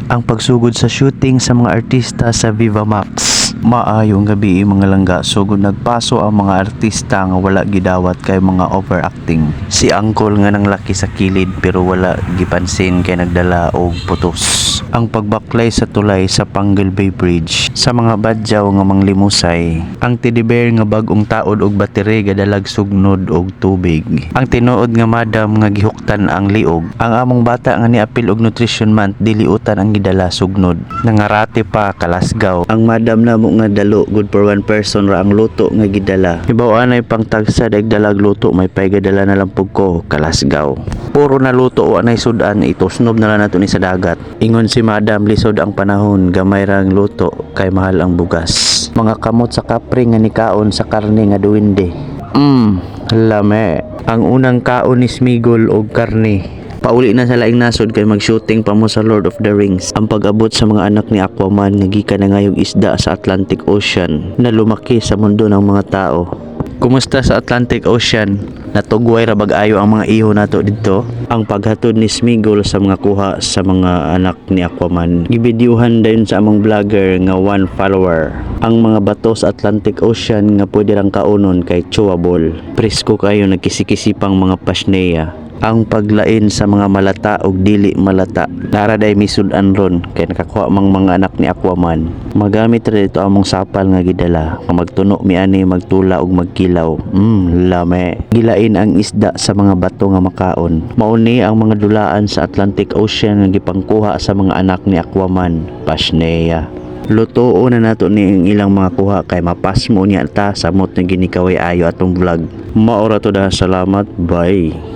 ang pagsugod sa shooting sa mga artista sa Viva Max. Maayong gabi mga langga, sugod nagpaso ang mga artista nga wala gidawat kay mga overacting. Si Angkol nga nang laki sa kilid pero wala gipansin kay nagdala og putos. Ang pagbaklay sa tulay sa Pangal Bay Bridge sa mga badyaw nga manglimusay. Ang teddy bear nga bag-ong taod og bateri gadalag sugnod og tubig. Ang tinuod nga madam nga gihuktan ang liog. Ang among bata nga niapil og nutrition month diliutan ang gidala sugnod. Nangarate pa kalasgaw. Ang madam namo nga dalo good for one person ra ang luto nga gidala. Hibaw anay pang tagsa daig dalag luto may paygadala na lang pug ko kalasgaw. Puro na luto o anay sudan itusnob na lang nato ni sa dagat. Ingon si madam lisod ang panahon gamay rang luto kay mahal ang bugas. Mga kamot sa kapre nga nikaon sa karne nga duwinde. Lame. Ang unang kaon ni Smigol og karne. Pauli na sa laing nasod kay mag-shooting pa mo sa Lord of the Rings. Ang pag-abot sa mga anak ni Aquaman nga gikan na ngayong isda sa Atlantic Ocean na lumaki sa mundo ng mga tao. Kumusta sa Atlantic Ocean? Natugway ra bag-ayo ang mga iho nato didto. Ang paghatod ni Smigol sa mga kuha sa mga anak ni Aquaman. Gibidyuhan dayon sa among vlogger nga 1 follower. Ang mga bato sa Atlantic Ocean nga pwede rang kaunon kay chewable. Presko kayo nagkisikisipang mga pasneya. Ang paglain sa mga malata og dili malata nara day misudan ron kay nakakuha mang mga anak ni Aquaman. Magamit ra dito among sapal nga gidala nga magtuno miani magtula og magkilaw. Lame. Gilain ang isda sa mga bato nga makaon. Mauni ang mga dulaan sa Atlantic Ocean nga gipangkuha sa mga anak ni Aquaman. Pasneya. Lutuo na nato ni ang ilang mga kuha kay mapas mo niya ta samot na ginikaway ayo atong vlog. Maura to da, salamat, bye.